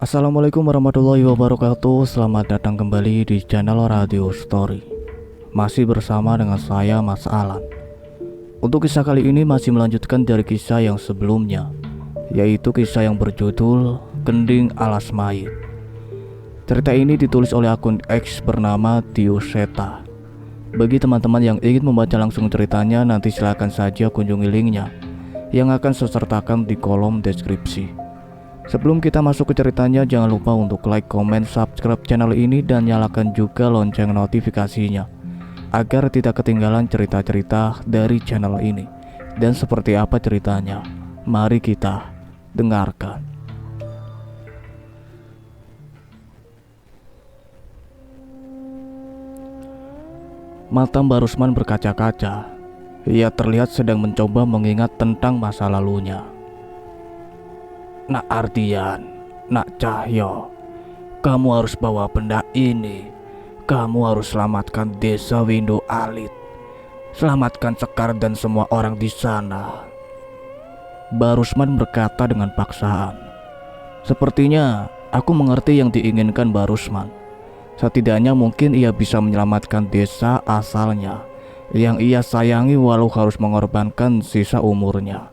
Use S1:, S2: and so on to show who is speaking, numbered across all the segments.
S1: Assalamualaikum warahmatullahi wabarakatuh. Selamat datang kembali di channel Radio Story. Masih bersama dengan saya, Mas Alan. Untuk kisah kali ini masih melanjutkan dari kisah yang sebelumnya, yaitu kisah yang berjudul Kending Alas Mayit. Cerita ini ditulis oleh akun X bernama Dioseta. Bagi teman-teman yang ingin membaca langsung ceritanya, nanti silakan saja kunjungi linknya yang akan saya sertakan di kolom deskripsi. Sebelum kita masuk ke ceritanya, jangan lupa untuk like, comment, subscribe channel ini dan nyalakan juga lonceng notifikasinya agar tidak ketinggalan cerita-cerita dari channel ini. Dan seperti apa ceritanya? Mari kita dengarkan. Mata Mbak Rusman berkaca-kaca. Ia terlihat sedang mencoba mengingat tentang masa lalunya. Nak Ardian, Nak Cahyo, kamu harus bawa benda ini. Kamu harus selamatkan desa Windu Alit. Selamatkan Sekar dan semua orang di sana. Barusman berkata dengan paksaan. Sepertinya aku mengerti yang diinginkan Barusman. Setidaknya mungkin ia bisa menyelamatkan desa asalnya yang ia sayangi walau harus mengorbankan sisa umurnya.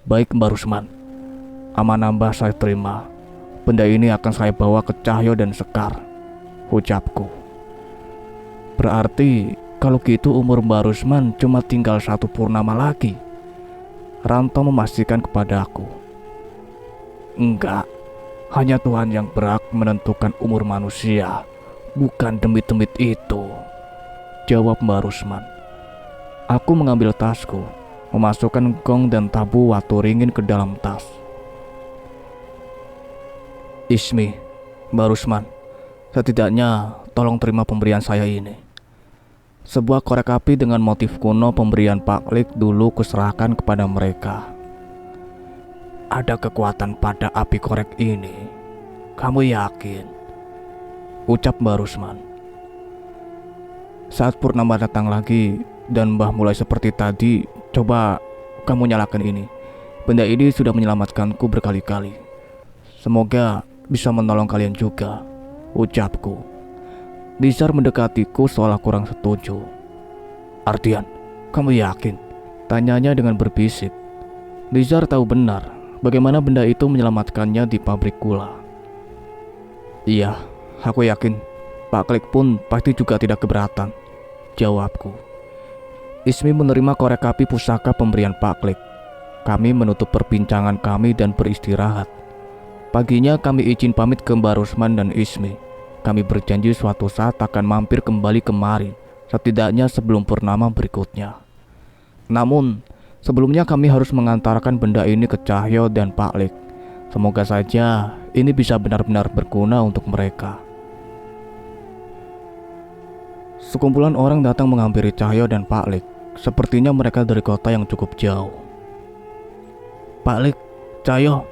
S1: Baik Mbak Rusman, amanah Mbah saya terima. Benda ini akan saya bawa ke Cahyo dan Sekar, ucapku. Berarti kalau gitu umur Mbak Rusman cuma tinggal 1 purnama lagi, Ranto memastikan kepadaku. Enggak, hanya Tuhan yang berhak menentukan umur manusia, bukan demit-demit itu, jawab Mbak Rusman. Aku mengambil tasku, memasukkan gong dan tabu watu ringin ke dalam tas. Ismi, Mbak Rusman, setidaknya tolong terima pemberian saya ini. Sebuah korek api dengan motif kuno pemberian Pak Lik dulu kuserahkan kepada mereka. Ada kekuatan pada api korek ini, kamu yakin? Ucap Mbak Rusman. Saat purnama datang lagi dan Mbah mulai seperti tadi, coba kamu nyalakan ini. Benda ini sudah menyelamatkanku berkali-kali. Semoga bisa menolong kalian juga, ucapku. Nizar mendekatiku seolah kurang setuju. Ardian, kamu yakin? Tanyanya dengan berbisik. Nizar tahu benar bagaimana benda itu menyelamatkannya di pabrik gula. Iya, aku yakin. Pak Klik pun pasti juga tidak keberatan, jawabku. Ismi menerima korek api pusaka pemberian Pak Klik. Kami menutup perbincangan kami dan beristirahat. Paginya kami izin pamit ke Mbak Rusman dan Ismi. Kami berjanji suatu saat akan mampir kembali kemari, setidaknya sebelum purnama berikutnya. Namun, sebelumnya kami harus mengantarkan benda ini ke Cahyo dan Pak Klik. Semoga saja ini bisa benar-benar berguna untuk mereka. Sekumpulan orang datang menghampiri Cahyo dan Pak Lik. Sepertinya mereka dari kota yang cukup jauh. Pak Lik, Cahyo,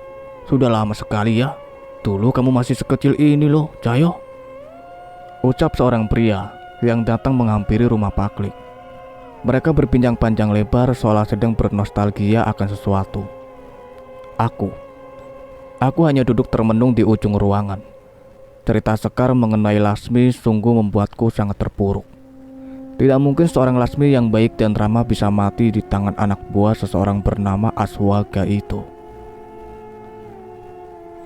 S1: sudah lama sekali ya. Dulu kamu masih sekecil ini loh, Cahyo, ucap seorang pria yang datang menghampiri rumah Pak Lik. Mereka berbincang panjang lebar seolah sedang bernostalgia akan sesuatu. Aku hanya duduk termenung di ujung ruangan. Cerita Sekar mengenai Lasmi sungguh membuatku sangat terpuruk. Tidak mungkin seorang Lasmi yang baik dan ramah bisa mati di tangan anak buah seseorang bernama Aswaga itu.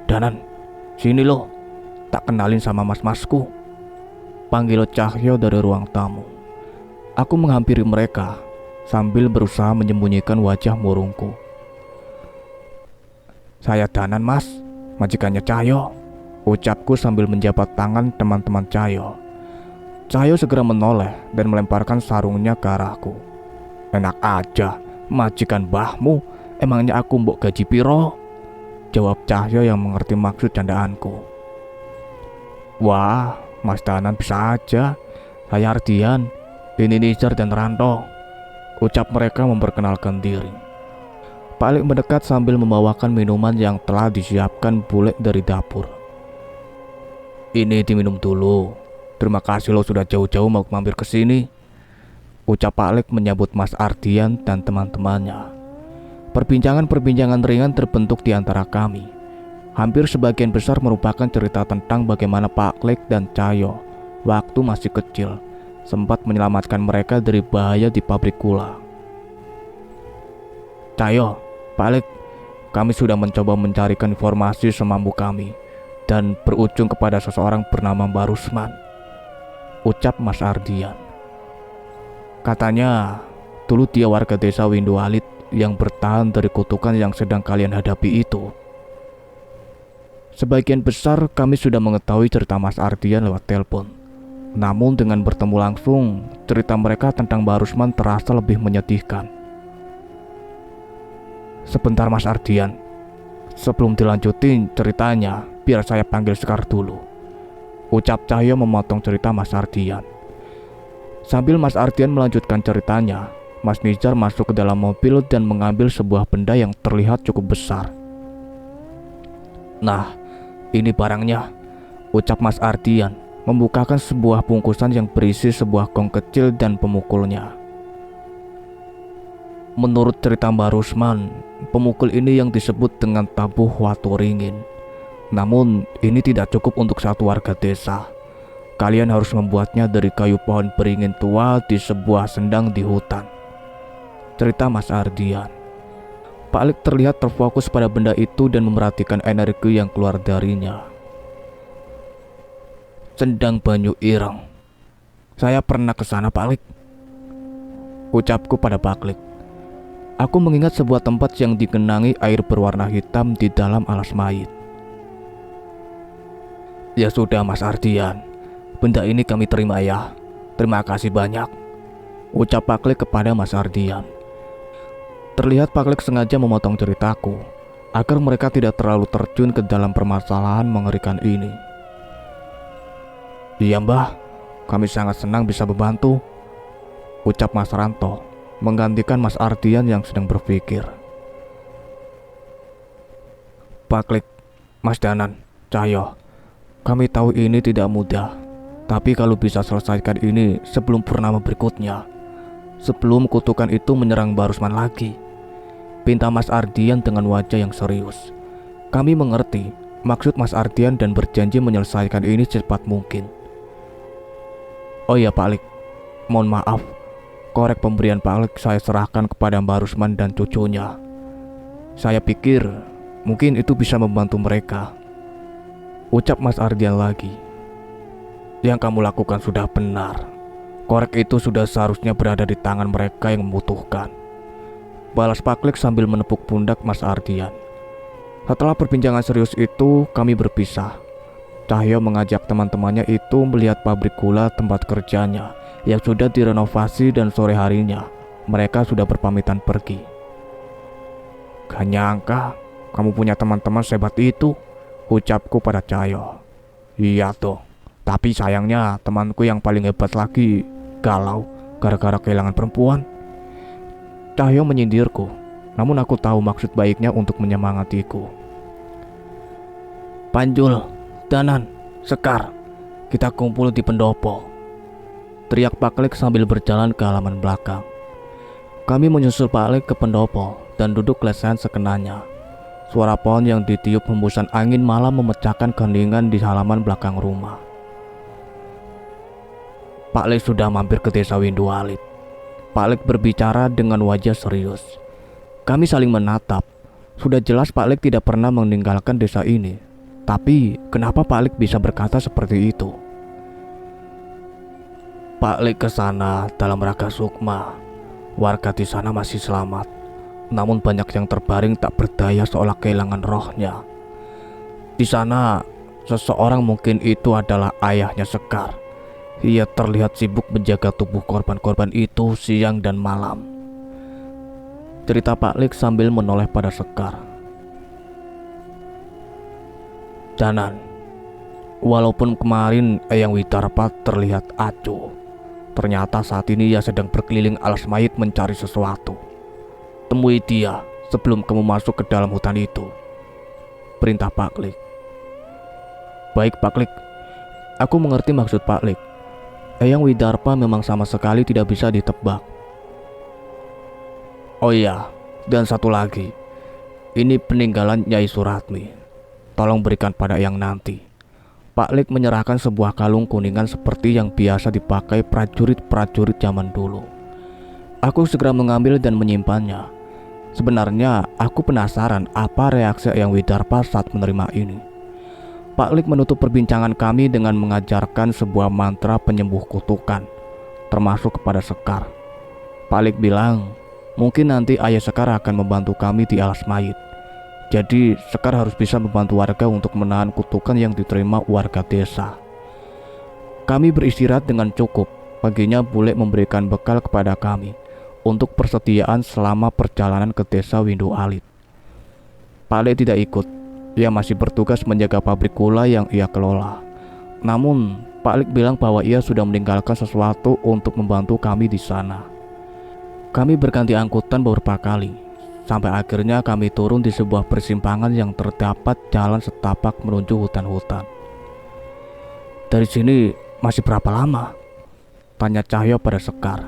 S1: Danan, sini loh, tak kenalin sama mas-masku, panggil Cahyo dari ruang tamu. Aku menghampiri mereka sambil berusaha menyembunyikan wajah murungku. Saya Danan mas, majikannya Cahyo, ucapku sambil menjabat tangan teman-teman Cahyo. Cahyo segera menoleh dan melemparkan sarungnya ke arahku. Enak aja, majikan mbahmu, emangnya aku mbok gaji piro? Jawab Cahyo yang mengerti maksud candaanku. Wah, Mas Danan bisa aja. Saya Ardian, ini Nizar dan Ranto, ucap mereka memperkenalkan diri. Pak Lik mendekat sambil membawakan minuman yang telah disiapkan bule dari dapur. Ini diminum dulu. Terima kasih lo sudah jauh-jauh mau mampir ke sini, ucap Pak Lik menyambut Mas Ardian dan teman-temannya. Perbincangan-perbincangan ringan terbentuk di antara kami. Hampir sebagian besar merupakan cerita tentang bagaimana Pak Klik dan Cahyo waktu masih kecil sempat menyelamatkan mereka dari bahaya di pabrik gula. Cahyo, Pak Klik, kami sudah mencoba mencarikan informasi semampu kami dan berujung kepada seseorang bernama Mbak Rusman, ucap Mas Ardian. Katanya, dulu dia warga desa Windu Alit yang bertahan dari kutukan yang sedang kalian hadapi itu. Sebagian besar kami sudah mengetahui cerita Mas Ardian lewat telepon. Namun dengan bertemu langsung, cerita mereka tentang Mbak Rusman terasa lebih menyedihkan. Sebentar Mas Ardian, sebelum dilanjutin ceritanya, biar saya panggil Sekar dulu, ucap Cahyo memotong cerita Mas Ardian. Sambil Mas Ardian melanjutkan ceritanya, Mas Nizar masuk ke dalam mobil dan mengambil sebuah benda yang terlihat cukup besar. Nah, ini barangnya, ucap Mas Ardian, membukakan sebuah bungkusan yang berisi sebuah gong kecil dan pemukulnya. Menurut cerita Mbak Rusman, pemukul ini yang disebut dengan tabuh watu ringin. Namun, ini tidak cukup untuk satu warga desa. Kalian harus membuatnya dari kayu pohon beringin tua di sebuah sendang di hutan, cerita Mas Ardian. Pak Alik terlihat terfokus pada benda itu dan memerhatikan energi yang keluar darinya. Sendang Banyu Ireng. Saya pernah ke sana, Pak Alik, ucapku pada Pak Alik. Aku mengingat sebuah tempat yang digenangi air berwarna hitam di dalam alas mayit. Ya sudah Mas Ardian, benda ini kami terima ya. Terima kasih banyak, ucap Pak Klik kepada Mas Ardian. Terlihat Pak Klik sengaja memotong ceritaku agar mereka tidak terlalu terjun ke dalam permasalahan mengerikan ini. Iya Mbah, kami sangat senang bisa membantu, ucap Mas Ranto menggantikan Mas Ardian yang sedang berpikir. Pak Klik, Mas Danan, Cahyo, kami tahu ini tidak mudah, tapi kalau bisa selesaikan ini sebelum purnama berikutnya, sebelum kutukan itu menyerang Mbak Rusman lagi, pinta Mas Ardian dengan wajah yang serius. Kami mengerti maksud Mas Ardian dan berjanji menyelesaikan ini secepat mungkin. Oh iya Pak Alik, mohon maaf, korek pemberian Pak Alik saya serahkan kepada Mbak Rusman dan cucunya. Saya pikir mungkin itu bisa membantu mereka, ucap Mas Ardian lagi. Yang kamu lakukan sudah benar. Korek itu sudah seharusnya berada di tangan mereka yang membutuhkan, balas Pak Klik sambil menepuk pundak Mas Ardian. Setelah perbincangan serius itu, kami berpisah. Cahyo mengajak teman-temannya itu melihat pabrik gula tempat kerjanya yang sudah direnovasi dan sore harinya mereka sudah berpamitan pergi. Gak nyangka kamu punya teman-teman sehebat itu, ucapku pada Cahyo. Iya toh, tapi sayangnya temanku yang paling hebat lagi galau gara-gara kehilangan perempuan, Cahyo menyindirku. Namun aku tahu maksud baiknya untuk menyemangatiku. Panjul, Danan, Sekar, kita kumpul di pendopo, teriak Pak Klik sambil berjalan ke halaman belakang. Kami menyusul Pak Klik ke pendopo dan duduk lesehan sekenanya. Suara pohon yang ditiup hembusan angin malam memecahkan keheningan di halaman belakang rumah. Pak Klik sudah mampir ke desa Windu Alit. Pak Klik berbicara dengan wajah serius. Kami saling menatap. Sudah jelas Pak Klik tidak pernah meninggalkan desa ini. Tapi kenapa Pak Klik bisa berkata seperti itu? Pak Klik ke sana dalam rangka sukma. Warga di sana masih selamat, namun banyak yang terbaring tak berdaya seolah kehilangan rohnya. Di sana seseorang, mungkin itu adalah ayahnya Sekar. Ia terlihat sibuk menjaga tubuh korban-korban itu siang dan malam, cerita Pak Klik sambil menoleh pada Sekar. Danan, walaupun kemarin Eyang Widarpa terlihat acuh, ternyata saat ini ia sedang berkeliling alas mayit mencari sesuatu. Temui dia sebelum kamu masuk ke dalam hutan itu, perintah Pak Klik. Baik Pak Klik, aku mengerti maksud Pak Klik. Eyang Widarpa memang sama sekali tidak bisa ditebak. Oh iya, dan satu lagi, ini peninggalan Nyai Suratmi. tolong berikan pada Eyang nanti. Pak Lik menyerahkan sebuah kalung kuningan seperti yang biasa dipakai prajurit-prajurit zaman dulu. Aku segera mengambil dan menyimpannya. Sebenarnya aku penasaran apa reaksi Eyang Widarpa saat menerima ini. Pak Lik menutup perbincangan kami dengan mengajarkan sebuah mantra penyembuh kutukan, termasuk kepada Sekar. Pak Lik bilang, mungkin nanti ayah Sekar akan membantu kami di alas mayit. Jadi Sekar harus bisa membantu warga untuk menahan kutukan yang diterima warga desa. Kami beristirahat dengan cukup. Paginya bule memberikan bekal kepada kami untuk persediaan selama perjalanan ke desa Windu Alit. Pak Lik tidak ikut. Ia masih bertugas menjaga pabrik gula yang ia kelola. Namun Pak Lik bilang bahwa ia sudah meninggalkan sesuatu untuk membantu kami di sana. Kami berganti angkutan beberapa kali, sampai akhirnya kami turun di sebuah persimpangan yang terdapat jalan setapak menuju hutan-hutan. Dari sini masih berapa lama? Tanya Cahyo pada Sekar.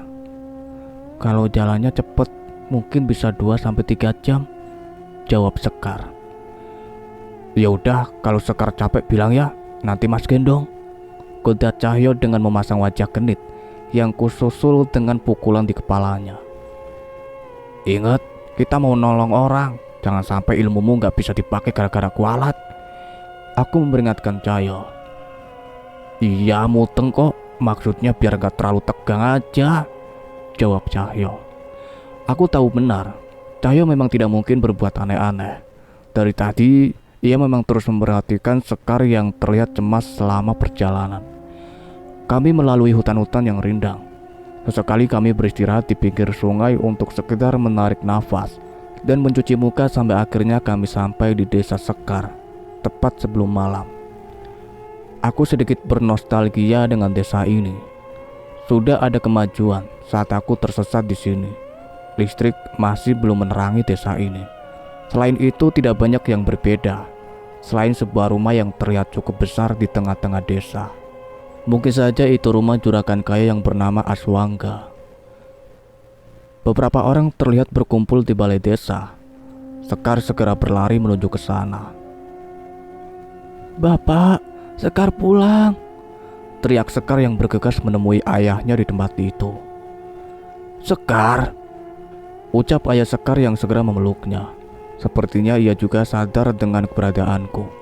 S1: Kalau jalannya cepat, mungkin bisa 2-3 jam, jawab Sekar. Ya udah, kalau Sekar capek bilang ya, nanti Mas gendong, goda Cahyo dengan memasang wajah genit yang kususul dengan pukulan di kepalanya. Ingat, kita mau nolong orang, jangan sampai ilmumu gak bisa dipakai gara-gara kualat. Aku memperingatkan Cahyo. Iya muteng kok, maksudnya biar gak terlalu tegang aja, jawab Cahyo. Aku tahu benar, Cahyo memang tidak mungkin berbuat aneh-aneh. Dari tadi, ia memang terus memperhatikan Sekar yang terlihat cemas selama perjalanan. Kami melalui hutan-hutan yang rindang. Sesekali kami beristirahat di pinggir sungai untuk sekedar menarik nafas dan mencuci muka sampai akhirnya kami sampai di desa Sekar, tepat sebelum malam. Aku sedikit bernostalgia dengan desa ini. Sudah ada kemajuan saat aku tersesat di sini. Listrik masih belum menerangi desa ini. Selain itu tidak banyak yang berbeda, selain sebuah rumah yang terlihat cukup besar di tengah-tengah desa. Mungkin saja itu rumah juragan kaya yang bernama Aswangga. Beberapa orang terlihat berkumpul di balai desa. Sekar segera berlari menuju ke sana. Bapak, Sekar pulang, teriak Sekar yang bergegas menemui ayahnya di tempat itu. Sekar, ucap ayah Sekar yang segera memeluknya. Sepertinya ia juga sadar dengan keberadaanku.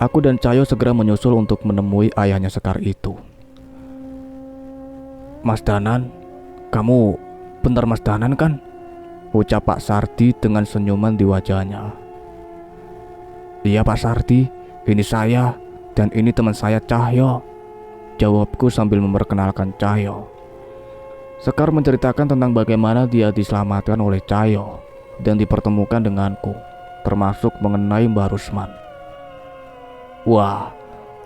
S1: Aku dan Cahyo segera menyusul untuk menemui ayahnya Sekar itu. Mas Danan, kamu benar Mas Danan kan? Ucap Pak Sardi dengan senyuman di wajahnya. Iya Pak Sardi, ini saya dan ini teman saya Cahyo, jawabku sambil memperkenalkan Cahyo. Sekar menceritakan tentang bagaimana dia diselamatkan oleh Cahyo dan dipertemukan denganku, termasuk mengenai Mbah Rusman. Wah,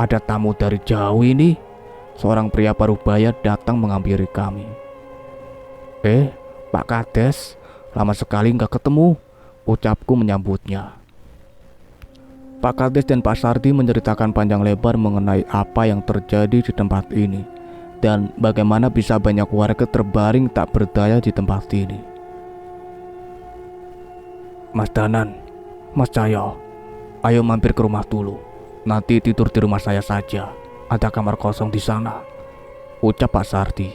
S1: ada tamu dari jauh ini. Seorang pria parubaya datang menghampiri kami. Pak Kades, lama sekali nggak ketemu, ucapku menyambutnya. Pak Kades dan Pak Sardi menceritakan panjang lebar mengenai apa yang terjadi di tempat ini dan bagaimana bisa banyak warga terbaring tak berdaya di tempat ini. Mas Danan, Mas Cahyo, ayo mampir ke rumah dulu. Nanti tidur di rumah saya saja. Ada kamar kosong di sana, ucap Pak Sardi.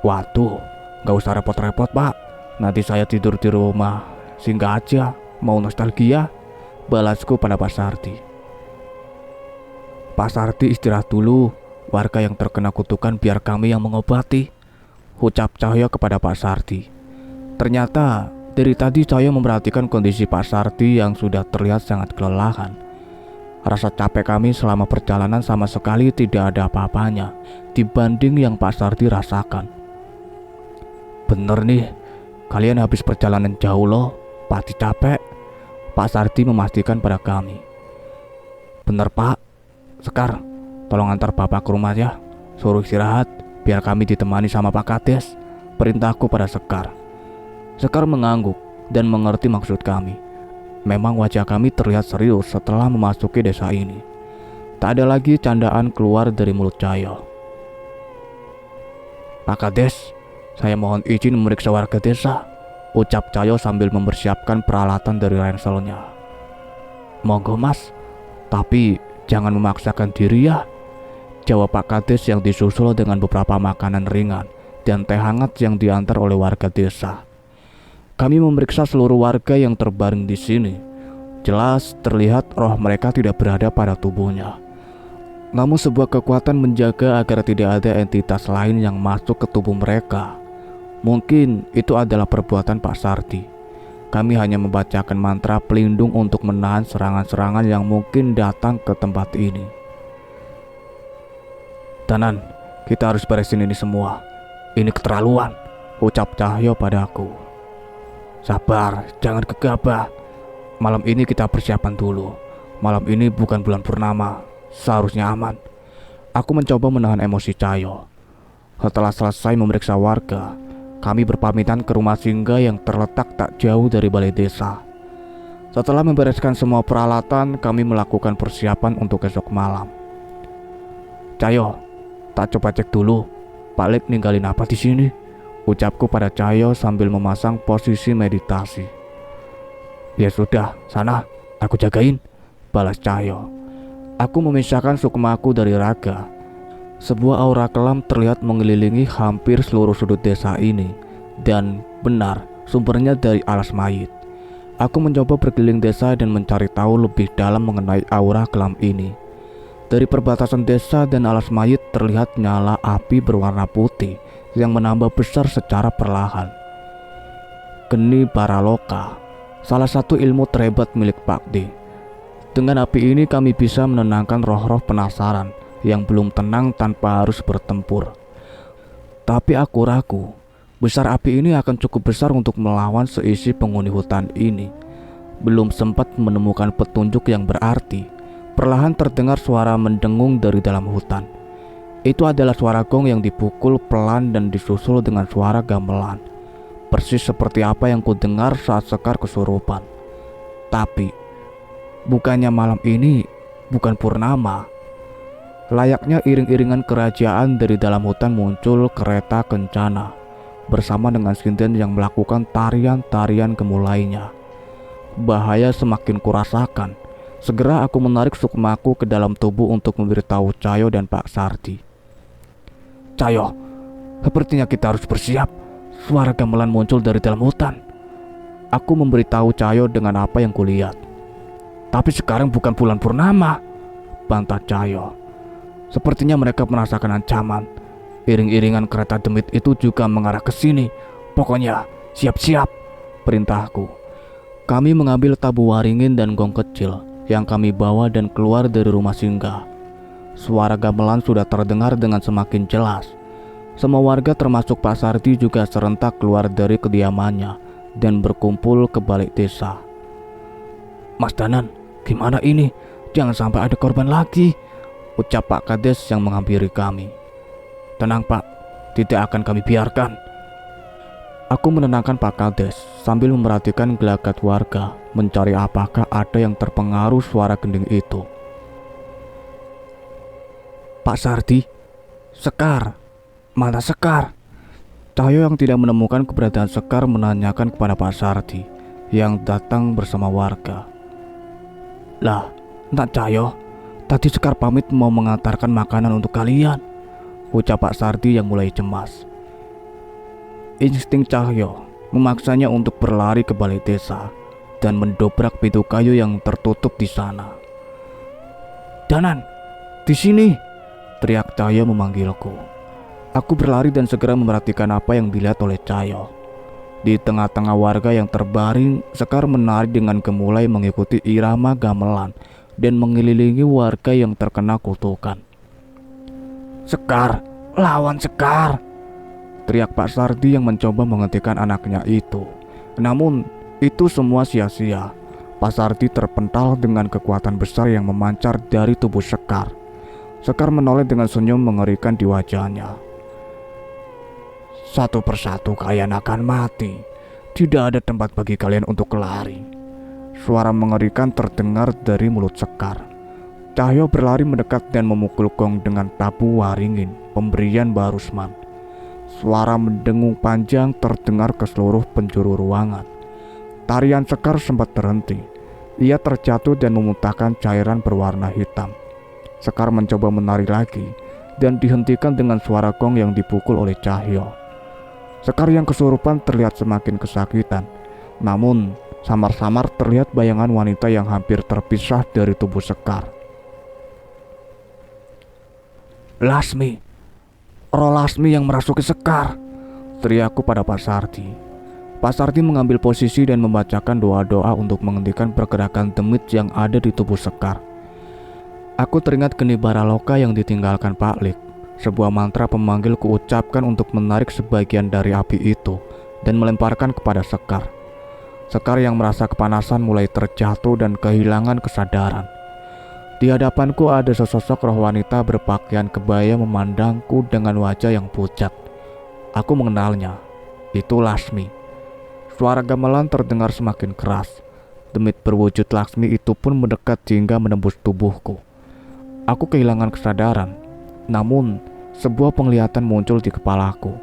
S1: Waduh, gak usah repot-repot Pak. Nanti saya tidur di rumah singgah aja. Mau nostalgia? Balasku pada Pak Sardi. Pak Sardi istirahat dulu. Warga yang terkena kutukan biar kami yang mengobati, ucap Cahyo kepada Pak Sardi. Ternyata dari tadi Cahyo memperhatikan kondisi Pak Sardi yang sudah terlihat sangat kelelahan. Rasa capek kami selama perjalanan sama sekali tidak ada apa-apanya dibanding yang Pak Sardi rasakan. Bener nih, kalian habis perjalanan jauh loh, pasti capek, Pak Sardi memastikan pada kami. Bener Pak, Sekar, tolong antar Bapak ke rumah ya. Suruh istirahat, biar kami ditemani sama Pak Kades, perintahku pada Sekar. Sekar mengangguk dan mengerti maksud kami. Memang wajah kami terlihat serius setelah memasuki desa ini. Tak ada lagi candaan keluar dari mulut Cahyo. Pak Kades, saya mohon izin memeriksa warga desa, ucap Cahyo sambil mempersiapkan peralatan dari ranselnya. Monggo mas, tapi jangan memaksakan diri ya, jawab Pak Kades yang disusul dengan beberapa makanan ringan dan teh hangat yang diantar oleh warga desa. Kami memeriksa seluruh warga yang terbaring di sini. Jelas terlihat roh mereka tidak berada pada tubuhnya. Namun sebuah kekuatan menjaga agar tidak ada entitas lain yang masuk ke tubuh mereka. Mungkin itu adalah perbuatan Pak Sardi. Kami hanya membacakan mantra pelindung untuk menahan serangan-serangan yang mungkin datang ke tempat ini. Danan, kita harus beresin ini semua. Ini keterlaluan, ucap Cahyo padaku. Sabar, jangan gegabah. Malam ini kita persiapan dulu. Malam ini bukan bulan purnama, seharusnya aman. Aku mencoba menahan emosi Cahyo. Setelah selesai memeriksa warga, kami berpamitan ke rumah singgah yang terletak tak jauh dari balai desa. Setelah membereskan semua peralatan, kami melakukan persiapan untuk esok malam. Cahyo, tak coba cek dulu, Pak Lek ninggalin apa di sini? Ucapku pada Cahyo sambil memasang posisi meditasi. Ya sudah, sana, aku jagain, balas Cahyo. Aku memisahkan sukmaku dari raga. Sebuah aura kelam terlihat mengelilingi hampir seluruh sudut desa ini. Dan benar, sumbernya dari alas mayit. Aku mencoba berkeliling desa dan mencari tahu lebih dalam mengenai aura kelam ini. Dari perbatasan desa dan alas mayit terlihat nyala api berwarna putih yang menambah besar secara perlahan. Geni Paraloka, salah satu ilmu terhebat milik Pak D. Dengan api ini kami bisa menenangkan roh-roh penasaran yang belum tenang tanpa harus bertempur. Tapi aku ragu, besar api ini akan cukup besar untuk melawan seisi penghuni hutan ini. Belum sempat menemukan petunjuk yang berarti, perlahan terdengar suara mendengung dari dalam hutan. Itu adalah suara gong yang dipukul pelan dan disusul dengan suara gamelan. Persis seperti apa yang ku dengar saat Sekar kesurupan. Tapi, bukannya malam ini bukan purnama. Layaknya iring-iringan kerajaan dari dalam hutan muncul kereta kencana bersama dengan sinden yang melakukan tarian-tarian gemulainya. Bahaya semakin kurasakan. Segera aku menarik sukmaku ke dalam tubuh untuk memberitahu Cahyo dan Pak Sardi. Cahyo, sepertinya kita harus bersiap. Suara gamelan muncul dari dalam hutan. Aku memberitahu Cahyo dengan apa yang kulihat. Tapi sekarang bukan bulan purnama, bantah Cahyo. Sepertinya mereka merasakan ancaman. Iring-iringan kereta demit itu juga mengarah ke sini. Pokoknya siap-siap, perintahku. Kami mengambil tabu waringin dan gong kecil yang kami bawa dan keluar dari rumah singgah. Suara gamelan sudah terdengar dengan semakin jelas. Semua warga termasuk Pak Sardi juga serentak keluar dari kediamannya dan berkumpul ke balik desa. Mas Danan, gimana ini? Jangan sampai ada korban lagi, ucap Pak Kades yang menghampiri kami. Tenang Pak, tidak akan kami biarkan. Aku menenangkan Pak Kades sambil memperhatikan gelagat warga mencari apakah ada yang terpengaruh suara gending itu. Pak Sardi, Sekar, mana Sekar? Cahyo yang tidak menemukan keberadaan Sekar menanyakan kepada Pak Sardi yang datang bersama warga. Lah, Nak Cahyo, tadi Sekar pamit mau mengantarkan makanan untuk kalian, ucap Pak Sardi yang mulai cemas. Insting Cahyo memaksanya untuk berlari ke balai desa dan mendobrak pintu kayu yang tertutup di sana. Danan, di sini, teriak Cahyo memanggilku. Aku berlari dan segera memperhatikan apa yang dilihat oleh Cahyo. Di tengah-tengah warga yang terbaring, Sekar menari dengan gemulai mengikuti irama gamelan dan mengelilingi warga yang terkena kutukan. Sekar, lawan Sekar, teriak Pak Sardi yang mencoba menghentikan anaknya itu. Namun itu semua sia-sia. Pak Sardi terpental dengan kekuatan besar yang memancar dari tubuh Sekar. Sekar menoleh dengan senyum mengerikan di wajahnya. Satu persatu kalian akan mati. Tidak ada tempat bagi kalian untuk lari. Suara mengerikan terdengar dari mulut Sekar. Cahyo berlari mendekat dan memukul gong dengan tabu waringin pemberian Barusman. Suara mendengung panjang terdengar ke seluruh penjuru ruangan. Tarian Sekar sempat terhenti. Ia terjatuh dan memuntahkan cairan berwarna hitam. Sekar mencoba menari lagi dan dihentikan dengan suara gong yang dipukul oleh Cahyo. Sekar yang kesurupan terlihat semakin kesakitan. Namun, samar-samar terlihat bayangan wanita yang hampir terpisah dari tubuh Sekar. "Lasmi! Roh Lasmi yang merasuki Sekar!" teriakku pada Pak Sardi. Pak Sardi mengambil posisi dan membacakan doa-doa untuk menghentikan pergerakan demit yang ada di tubuh Sekar. Aku teringat geni baraloka yang ditinggalkan Pak Lik. Sebuah mantra pemanggil kuucapkan untuk menarik sebagian dari api itu dan melemparkan kepada Sekar. Sekar yang merasa kepanasan mulai terjatuh dan kehilangan kesadaran. Di hadapanku ada sesosok roh wanita berpakaian kebaya memandangku dengan wajah yang pucat. Aku mengenalnya. Itu Lasmi. Suara gamelan terdengar semakin keras. Demit berwujud Lasmi itu pun mendekat hingga menembus tubuhku. Aku kehilangan kesadaran. Namun, sebuah penglihatan muncul di kepalaku.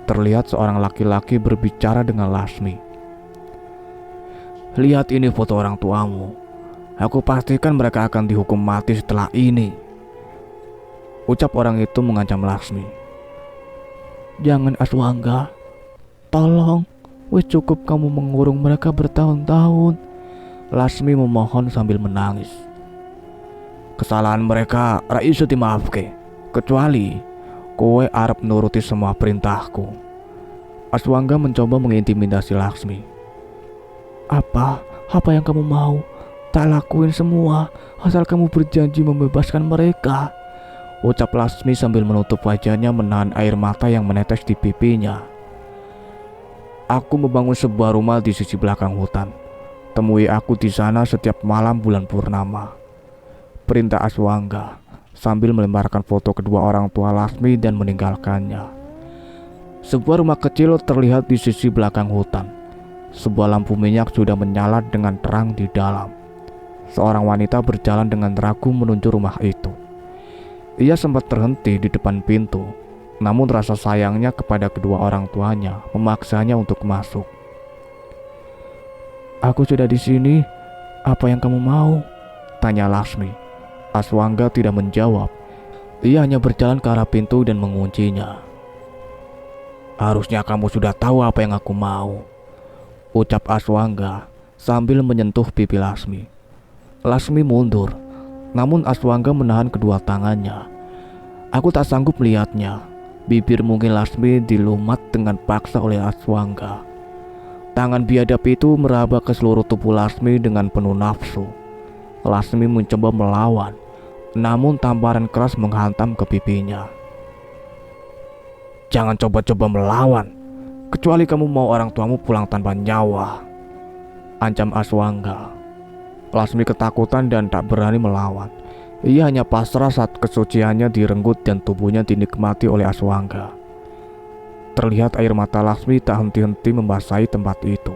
S1: Terlihat seorang laki-laki berbicara dengan Lasmi. "Lihat ini foto orang tuamu. Aku pastikan mereka akan dihukum mati setelah ini," ucap orang itu mengancam Lasmi. "Jangan Aswangga. Tolong, wis cukup kamu mengurung mereka bertahun-tahun," Lasmi memohon sambil menangis. "Kesalahan mereka ra iso dimaafke, kecuali kowe arep nuruti semua perintahku." Aswangga mencoba mengintimidasi Lasmi. Apa yang kamu mau? Tak lakuin semua, asal kamu berjanji membebaskan mereka," ucap Lasmi sambil menutup wajahnya menahan air mata yang menetes di pipinya. "Aku membangun sebuah rumah di sisi belakang hutan. Temui aku di sana setiap malam bulan purnama," perintah Aswangga sambil melemparkan foto kedua orang tua Lasmi dan meninggalkannya. Sebuah rumah kecil terlihat di sisi belakang hutan. Sebuah lampu minyak sudah menyala dengan terang di dalam. Seorang wanita berjalan dengan ragu menuju rumah itu. Ia sempat terhenti di depan pintu, namun rasa sayangnya kepada kedua orang tuanya memaksanya untuk masuk. "Aku sudah di sini. Apa yang kamu mau?" tanya Lasmi. Aswangga tidak menjawab. Ia hanya berjalan ke arah pintu dan menguncinya. "Harusnya kamu sudah tahu apa yang aku mau," ucap Aswangga sambil menyentuh pipi Lasmi. Lasmi mundur, namun Aswangga menahan kedua tangannya. Aku tak sanggup melihatnya. Bibir mungil Lasmi dilumat dengan paksa oleh Aswangga. Tangan biadab itu meraba ke seluruh tubuh Lasmi dengan penuh nafsu. Lasmi mencoba melawan, namun tamparan keras menghantam ke pipinya. "Jangan coba-coba melawan, kecuali kamu mau orang tuamu pulang tanpa nyawa," ancam Aswangga. Lasmi ketakutan dan tak berani melawan. Ia hanya pasrah saat kesuciannya direnggut dan tubuhnya dinikmati oleh Aswangga. Terlihat air mata Lasmi tak henti-henti membasahi tempat itu.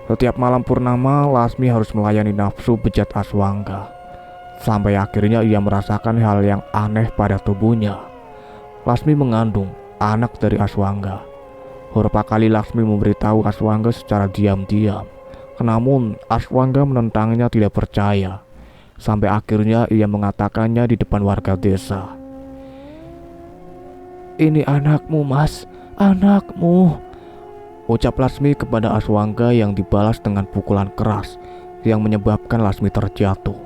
S1: Setiap malam purnama, Lasmi harus melayani nafsu bejat Aswangga. Sampai akhirnya ia merasakan hal yang aneh pada tubuhnya. Lasmi mengandung anak dari Aswangga. Beberapa kali Lasmi memberitahu Aswangga secara diam-diam. Namun Aswangga menentangnya, tidak percaya. Sampai akhirnya ia mengatakannya di depan warga desa. "Ini anakmu, Mas, anakmu," ucap Lasmi kepada Aswangga yang dibalas dengan pukulan keras yang menyebabkan Lasmi terjatuh.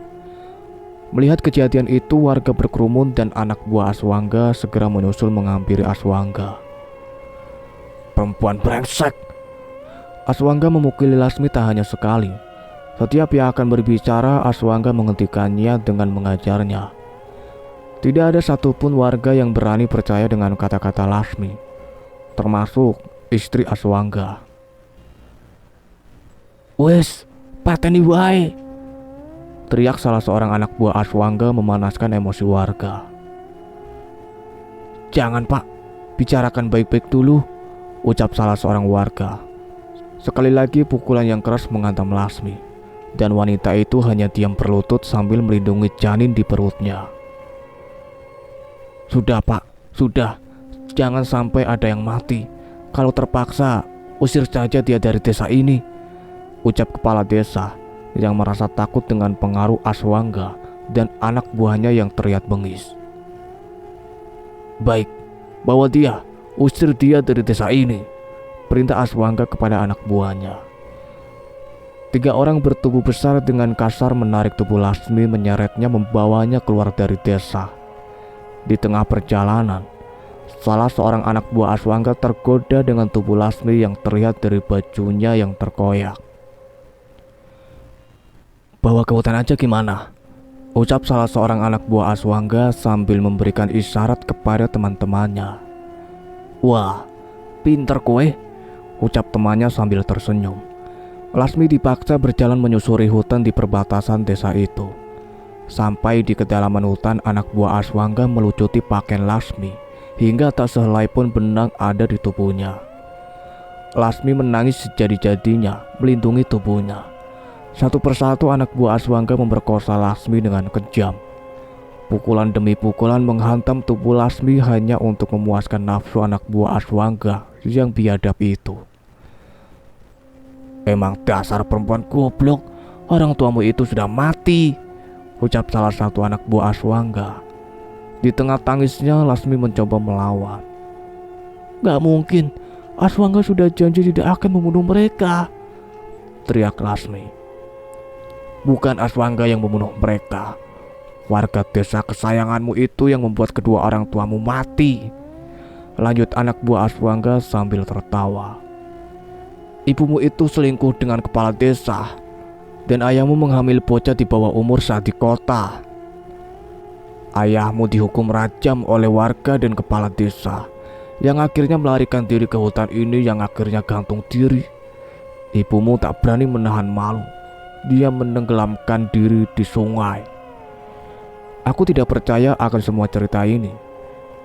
S1: Melihat kejadian itu, warga berkerumun dan anak buah Aswangga segera menyusul menghampiri Aswangga. "Perempuan brengsek!" Aswangga memukuli Lasmi tak hanya sekali. Setiap ia akan berbicara, Aswangga menghentikannya dengan mengajarnya. Tidak ada satupun warga yang berani percaya dengan kata-kata Lasmi, termasuk istri Aswangga. "Wes, pateni wae!" teriak salah seorang anak buah Aswangga memanaskan emosi warga. "Jangan, Pak, bicarakan baik-baik dulu," ucap salah seorang warga. Sekali lagi pukulan yang keras menghantam Lasmi, dan wanita itu hanya diam berlutut sambil melindungi janin di perutnya. "Sudah, Pak, sudah. Jangan sampai ada yang mati. Kalau terpaksa, usir saja dia dari desa ini," ucap kepala desa yang merasa takut dengan pengaruh Aswangga dan anak buahnya yang terlihat bengis. "Baik, bawa dia, usir dia dari desa ini," perintah Aswangga kepada anak buahnya. 3 orang bertubuh besar dengan kasar menarik tubuh Lasmi, menyeretnya membawanya keluar dari desa. Di tengah perjalanan, salah seorang anak buah Aswangga tergoda dengan tubuh Lasmi yang terlihat dari bajunya yang terkoyak. "Bawa ke hutan aja gimana?" ucap salah seorang anak buah Aswangga sambil memberikan isyarat kepada teman-temannya. "Wah, pinter kowe," ucap temannya sambil tersenyum. Lasmi dipaksa berjalan menyusuri hutan di perbatasan desa itu. Sampai di kedalaman hutan, anak buah Aswangga melucuti pakaian Lasmi hingga tak sehelai pun benang ada di tubuhnya. Lasmi menangis sejadi-jadinya melindungi tubuhnya. Satu persatu anak buah Aswangga memperkosa Lasmi dengan kejam. Pukulan demi pukulan menghantam tubuh Lasmi hanya untuk memuaskan nafsu anak buah Aswangga yang biadab itu. "Emang dasar perempuan goblok, orang tuamu itu sudah mati," ucap salah satu anak buah Aswangga. Di tengah tangisnya, Lasmi mencoba melawan. "Gak mungkin, Aswangga sudah janji tidak akan membunuh mereka," teriak Lasmi. "Bukan Aswangga yang membunuh mereka. Warga desa kesayanganmu itu yang membuat kedua orang tuamu mati," lanjut anak buah Aswangga sambil tertawa. "Ibumu itu selingkuh dengan kepala desa, dan ayahmu menghamil bocah di bawah umur saat di kota. Ayahmu dihukum rajam oleh warga dan kepala desa, yang akhirnya melarikan diri ke hutan ini yang akhirnya gantung diri. Ibumu tak berani menahan malu, dia menenggelamkan diri di sungai." Aku tidak percaya akan semua cerita ini.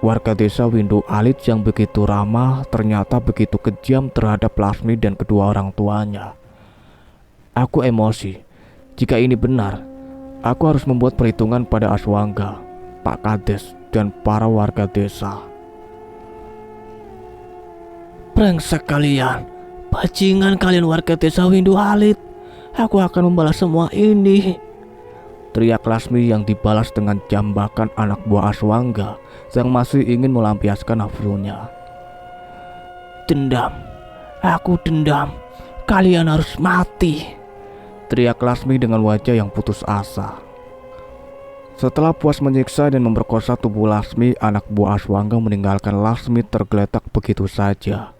S1: Warga desa Windu Alit yang begitu ramah ternyata begitu kejam terhadap Lasmi dan kedua orang tuanya. Aku emosi. Jika ini benar, aku harus membuat perhitungan pada Aswangga, Pak Kades, dan para warga desa. "Brengsek kalian, bajingan kalian warga desa Windu Alit. Aku akan membalas semua ini," teriak Lasmi yang dibalas dengan jambakan anak buah Aswangga yang masih ingin melampiaskan nafsunya. "Dendam, aku dendam, kalian harus mati," teriak Lasmi dengan wajah yang putus asa. Setelah puas menyiksa dan memperkosa tubuh Lasmi, anak buah Aswangga meninggalkan Lasmi tergeletak begitu saja.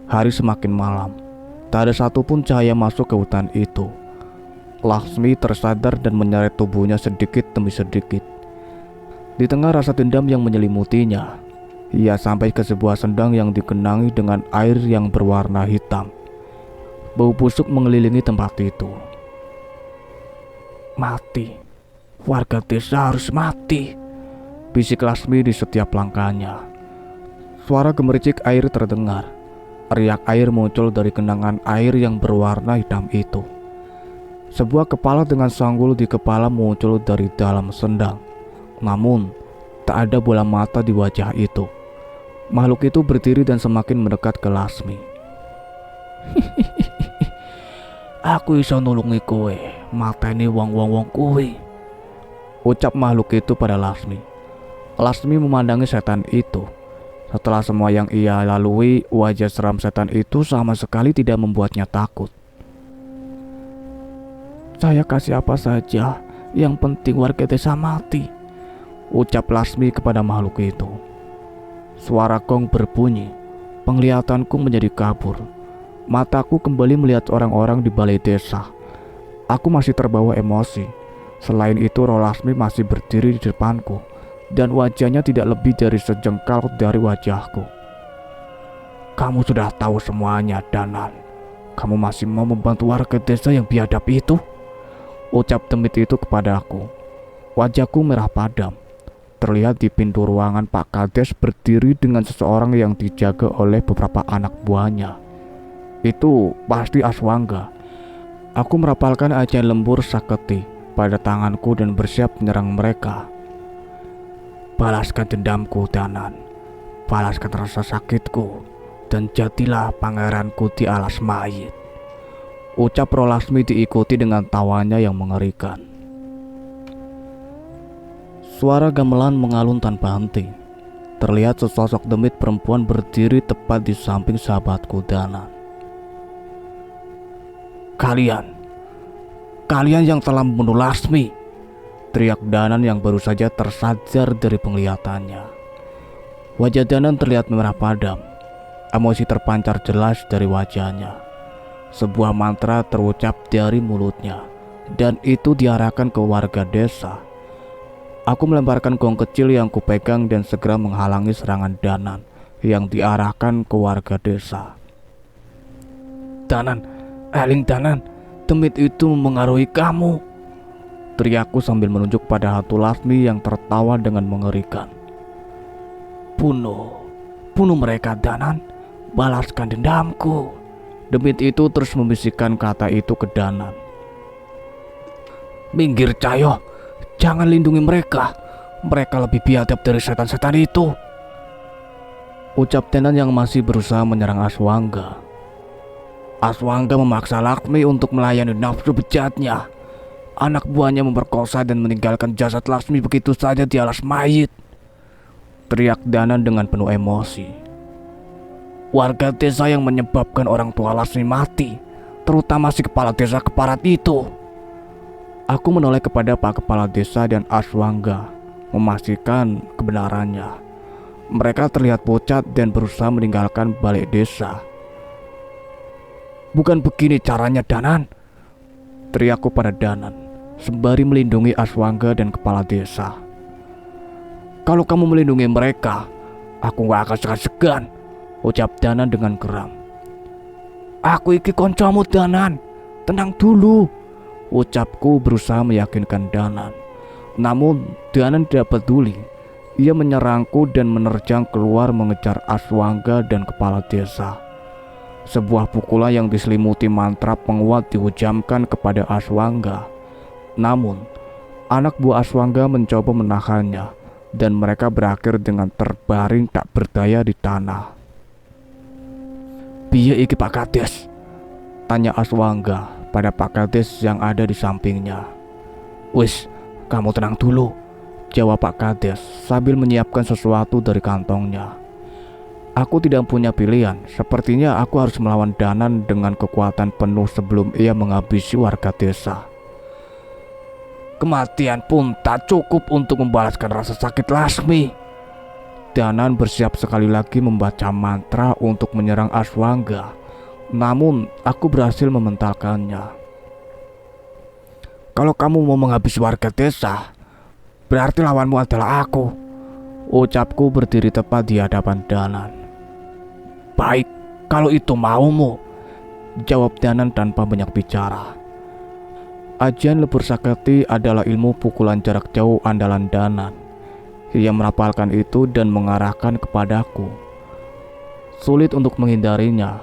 S1: Hari semakin malam, tak ada satupun cahaya masuk ke hutan itu. Lasmi tersadar dan menyeret tubuhnya sedikit demi sedikit. Di tengah rasa dendam yang menyelimutinya, ia sampai ke sebuah sendang yang digenangi dengan air yang berwarna hitam. Bau busuk mengelilingi tempat itu. "Mati, warga desa harus mati," bisik Lasmi di setiap langkahnya. Suara gemericik air terdengar. Riak air muncul dari genangan air yang berwarna hitam itu. Sebuah kepala dengan sanggul di kepala muncul dari dalam sendang. Namun, tak ada bola mata di wajah itu. Makhluk itu berdiri dan semakin mendekat ke Lasmi. "Aku iso nulungi kowe, mateni wong-wong kowe," ucap makhluk itu pada Lasmi. Lasmi memandangi setan itu. Setelah semua yang ia lalui, wajah seram setan itu sama sekali tidak membuatnya takut. "Saya kasih apa saja, yang penting warga desa mati," ucap Lasmi kepada makhluk itu. Suara gong berbunyi. Penglihatanku menjadi kabur. Mataku kembali melihat orang-orang di balai desa. Aku masih terbawa emosi. Selain itu, roh Lasmi masih berdiri di depanku, dan wajahnya tidak lebih dari sejengkal dari wajahku. "Kamu sudah tahu semuanya, Danan. Kamu masih mau membantu warga desa yang biadab itu?" ucap demit itu kepadaku. Wajahku merah padam. Terlihat di pintu ruangan Pak Kades berdiri dengan seseorang yang dijaga oleh beberapa anak buahnya. Itu pasti Aswangga. Aku merapalkan ajian lembur saketi pada tanganku dan bersiap menyerang mereka. "Balaskan dendamku, Danan. Balaskan rasa sakitku, dan jadilah pangeranku di alas mayit," Ucap Roh Lasmi diikuti dengan tawanya yang mengerikan. Suara gamelan mengalun tanpa henti. Terlihat sesosok demit perempuan berdiri tepat di samping sahabatku Danan. Kalian yang telah membunuh Lasmi, teriak Danan yang baru saja tersadar dari penglihatannya. Wajah Danan terlihat merah padam. Emosi terpancar jelas dari wajahnya. Sebuah mantra terucap dari mulutnya, dan itu diarahkan ke warga desa. Aku melemparkan gong kecil yang kupegang dan segera menghalangi serangan Danan yang diarahkan ke warga desa. Danan, demit itu mempengaruhi kamu, teriakku sambil menunjuk pada Hatu Lasmi yang tertawa dengan mengerikan. Bunuh mereka Danan, balaskan dendamku. Demit itu terus membisikkan kata itu ke Danan. Minggir Cahyo, jangan lindungi mereka. Mereka lebih biadab dari setan-setan itu, ucap Danan yang masih berusaha menyerang Aswangga. Aswangga memaksa Lasmi untuk melayani nafsu bejatnya. Anak buahnya memperkosa dan meninggalkan jasad Lasmi begitu saja di alas mayit, teriak Danan dengan penuh emosi. Warga desa yang menyebabkan orang tua Lasmi mati, terutama si kepala desa keparat itu. Aku menoleh kepada Pak Kepala Desa dan Aswangga, memastikan kebenarannya. Mereka terlihat pucat dan berusaha meninggalkan balik desa. Bukan begini caranya Danan, teriakku pada Danan sembari melindungi Aswangga dan kepala desa. Kalau kamu melindungi mereka, aku gak akan segan-segan, ucap Danan dengan geram. Aku iki koncomu Danan, tenang dulu, ucapku berusaha meyakinkan Danan. Namun Danan tidak peduli. Ia menyerangku dan menerjang keluar mengejar Aswangga dan kepala desa. Sebuah pukulan yang diselimuti mantra penguat dihujamkan kepada Aswangga. Namun anak buah Aswangga mencoba menahannya, dan mereka berakhir dengan terbaring tak berdaya di tanah. Piye iki Pak Kades? Tanya Aswangga pada Pak Kades yang ada di sampingnya. Wis, kamu tenang dulu, jawab Pak Kades sambil menyiapkan sesuatu dari kantongnya. Aku tidak punya pilihan, sepertinya aku harus melawan Danan dengan kekuatan penuh sebelum ia menghabisi warga desa. Kematian pun tak cukup untuk membalaskan rasa sakit Lasmi. Danan bersiap sekali lagi membaca mantra untuk menyerang Aswangga. Namun aku berhasil mementalkannya. Kalau kamu mau menghabisi warga desa, berarti lawanmu adalah aku, ucapku berdiri tepat di hadapan Danan. Baik, kalau itu maumu, jawab Danan tanpa banyak bicara. Ajian Lebur Saketi adalah ilmu pukulan jarak jauh andalan Danan. Ia merapalkan itu dan mengarahkan kepadaku. Sulit untuk menghindarinya,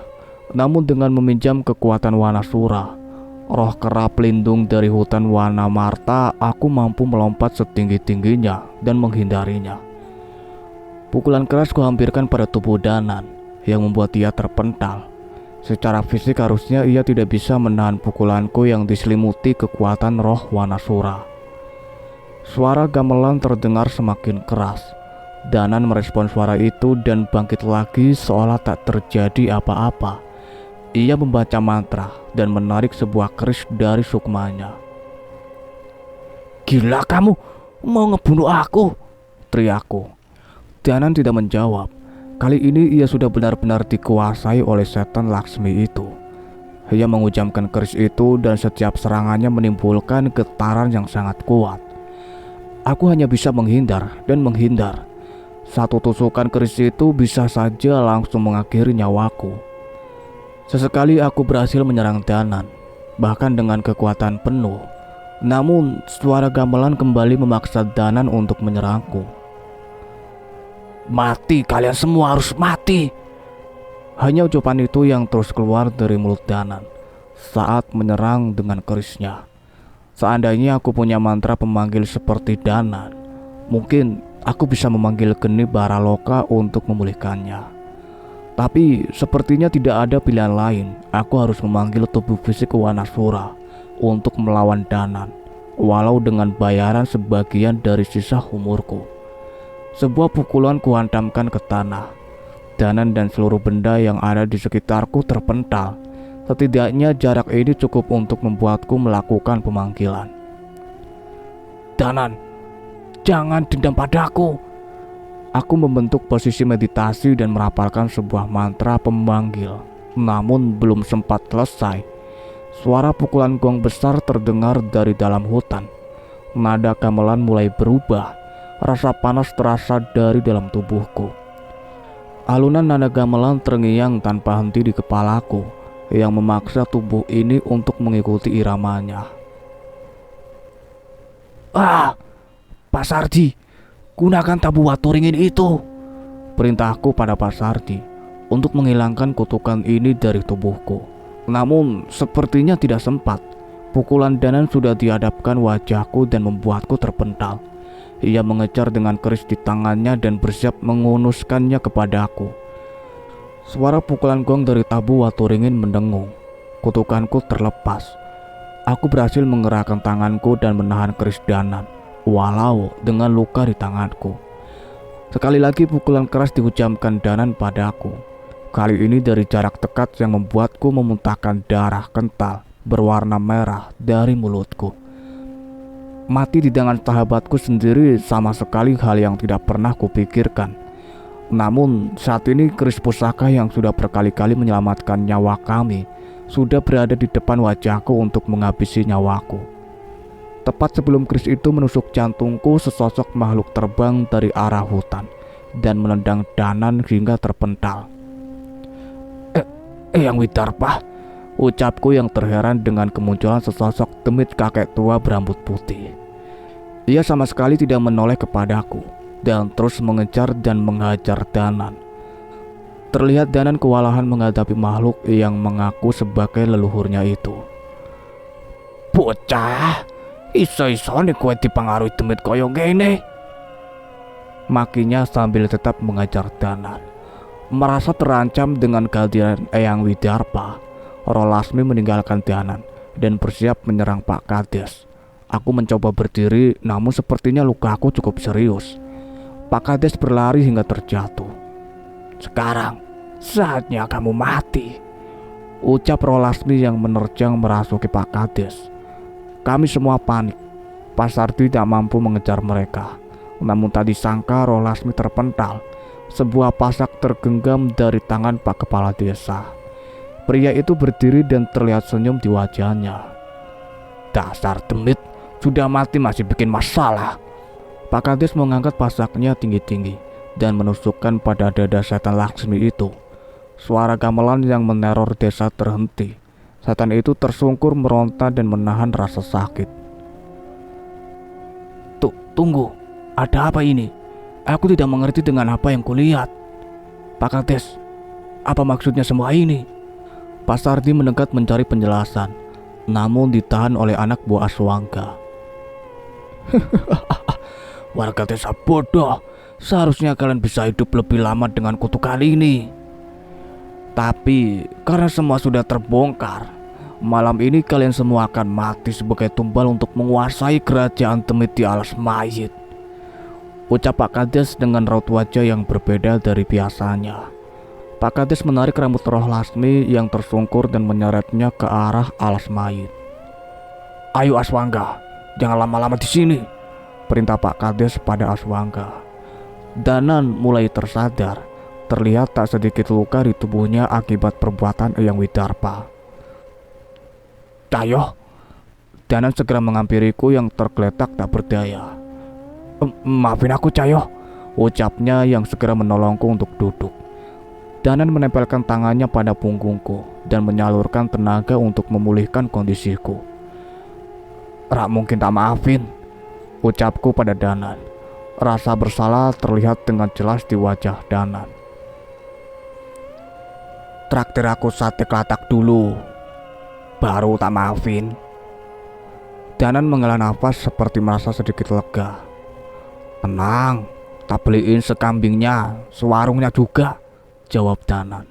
S1: namun dengan meminjam kekuatan Wanasura, roh kera pelindung dari hutan Wanamarta, aku mampu melompat setinggi-tingginya dan menghindarinya. Pukulan keras kuhampirkan pada tubuh Danan yang membuat ia terpental. Secara fisik harusnya ia tidak bisa menahan pukulanku yang diselimuti kekuatan roh Wanasura. Suara gamelan terdengar semakin keras. Danan merespon suara itu dan bangkit lagi seolah tak terjadi apa-apa. Ia membaca mantra dan menarik sebuah keris dari sukmanya. Gila kamu, mau ngebunuh aku, teriakku. Danan tidak menjawab. Kali ini ia sudah benar-benar dikuasai oleh setan Laksmi itu. Ia menghujamkan keris itu dan setiap serangannya menimbulkan getaran yang sangat kuat. Aku hanya bisa menghindar dan menghindar. Satu tusukan keris itu bisa saja langsung mengakhiri nyawaku. Sesekali aku berhasil menyerang Danan, bahkan dengan kekuatan penuh. Namun suara gamelan kembali memaksa Danan untuk menyerangku. Mati, kalian semua harus mati. Hanya ucapan itu yang terus keluar dari mulut Danan saat menyerang dengan kerisnya. Seandainya aku punya mantra pemanggil seperti Danan, mungkin aku bisa memanggil geni Baraloka untuk memulihkannya. Tapi sepertinya tidak ada pilihan lain. Aku harus memanggil tubuh fisik Wanasura untuk melawan Danan, walau dengan bayaran sebagian dari sisa umurku. Sebuah pukulan kuhantamkan ke tanah. Danan dan seluruh benda yang ada di sekitarku terpental. Setidaknya jarak ini cukup untuk membuatku melakukan pemanggilan. Danan, jangan dendam padaku. Aku membentuk posisi meditasi dan merapalkan sebuah mantra pemanggil. Namun belum sempat selesai, suara pukulan gong besar terdengar dari dalam hutan. Nada gamelan mulai berubah. Rasa panas terasa dari dalam tubuhku. Alunan nada gamelan terngiang tanpa henti di kepalaku, yang memaksa tubuh ini untuk mengikuti iramanya. Pak Sardi, gunakan tabu waturingin itu, perintahku pada Pak Sardi untuk menghilangkan kutukan ini dari tubuhku. Namun sepertinya tidak sempat. Pukulan Danan sudah dihadapkan wajahku dan membuatku terpental. Ia mengejar dengan keris di tangannya dan bersiap mengunuskannya kepadaku. Suara pukulan gong dari tabu waturingin mendengung. Kutukanku terlepas. Aku berhasil menggerakkan tanganku dan menahan keris Danan, walau dengan luka di tanganku. Sekali lagi pukulan keras dihujamkan Danan padaku. Kali ini dari jarak dekat yang membuatku memuntahkan darah kental berwarna merah dari mulutku. Mati di tangan sahabatku sendiri sama sekali hal yang tidak pernah kupikirkan. Namun saat ini keris pusaka yang sudah berkali-kali menyelamatkan nyawa kami sudah berada di depan wajahku untuk menghabisi nyawaku. Tepat sebelum keris itu menusuk jantungku, sesosok makhluk terbang dari arah hutan dan menendang Danan hingga terpental. Eyang Widarpa, ucapku yang terheran dengan kemunculan sesosok demit kakek tua berambut putih. Ia sama sekali tidak menoleh kepadaku dan terus mengejar dan menghajar Danan. Terlihat Danan kewalahan menghadapi makhluk yang mengaku sebagai leluhurnya itu. Bocah, iso-iso nih kowe dipengaruhi demit koyo ngene, makinya sambil tetap mengajar Danan. Merasa terancam dengan kehadiran Eyang Widarpa, Roh Lasmi meninggalkan Danan dan bersiap menyerang Pak Kades. Aku mencoba berdiri, namun sepertinya lukaku cukup serius. Pak Kades berlari hingga terjatuh. Sekarang saatnya kamu mati, ucap Roh Lasmi yang menerjang merasuki Pak Kades. Kami semua panik. Pak Sardi tidak mampu mengejar mereka. Namun tadi sangka Roh Lasmi terpental. Sebuah pasak tergenggam dari tangan Pak Kepala Desa. Pria itu berdiri dan terlihat senyum di wajahnya. Dasar demit, sudah mati masih bikin masalah. Pak Kades mengangkat pasaknya tinggi-tinggi dan menusukkan pada dada setan Laksmi itu. Suara gamelan yang meneror desa terhenti. Setan itu tersungkur meronta dan menahan rasa sakit. Tunggu, ada apa ini? Aku tidak mengerti dengan apa yang kulihat. Pak Kades, apa maksudnya semua ini? Pak Sardi mendekat mencari penjelasan, namun ditahan oleh anak buah Aswangga. Warga desa bodoh, seharusnya kalian bisa hidup lebih lama dengan kutukan ini. Tapi karena semua sudah terbongkar, malam ini kalian semua akan mati sebagai tumbal untuk menguasai kerajaan demit di alas mayit, ucap Pak Kades dengan raut wajah yang berbeda dari biasanya. Pak Kades menarik rambut Roh Lasmi yang tersungkur dan menyeretnya ke arah alas mayit. Ayo Aswangga, jangan lama-lama di sini, perintah Pak Kades pada Aswangga. Danan mulai tersadar. Terlihat tak sedikit luka di tubuhnya akibat perbuatan Eyang Widarpa. Cayo, Danan segera menghampiriku yang tergeletak tak berdaya. Maafin aku Cayo, ucapnya yang segera menolongku untuk duduk. Danan menempelkan tangannya pada punggungku dan menyalurkan tenaga untuk memulihkan kondisiku. Rak mungkin tak maafin, ucapku pada Danan. Rasa bersalah terlihat dengan jelas di wajah Danan. Traktir aku sate kelatak dulu, baru tak maafin. Danan menghela nafas seperti merasa sedikit lega. Tenang, tak beliin sekambingnya, sewarungnya juga, jawab Danan.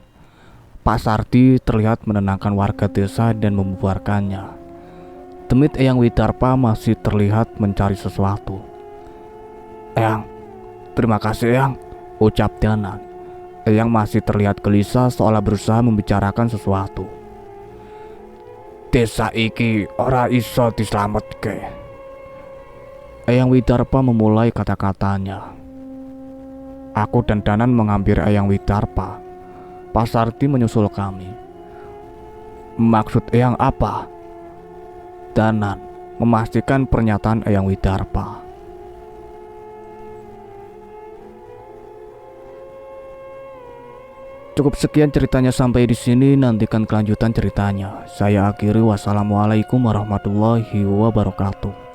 S1: Pak Sardi terlihat menenangkan warga desa dan membubarkannya. Demit Eyang Widarpa masih terlihat mencari sesuatu. Eyang, terima kasih Eyang, ucap Danan. Eyang masih terlihat gelisah seolah berusaha membicarakan sesuatu. Desa iki ora iso dislametke. Eyang Widarpa memulai kata-katanya. Aku dan Danan mengambil Eyang Widarpa. Pak Sardi menyusul kami. Maksud Eyang apa? Danan memastikan pernyataan Eyang Widarpa. Cukup sekian ceritanya sampai di sini, nantikan kelanjutan ceritanya. Saya akhiri, wassalamualaikum warahmatullahi wabarakatuh.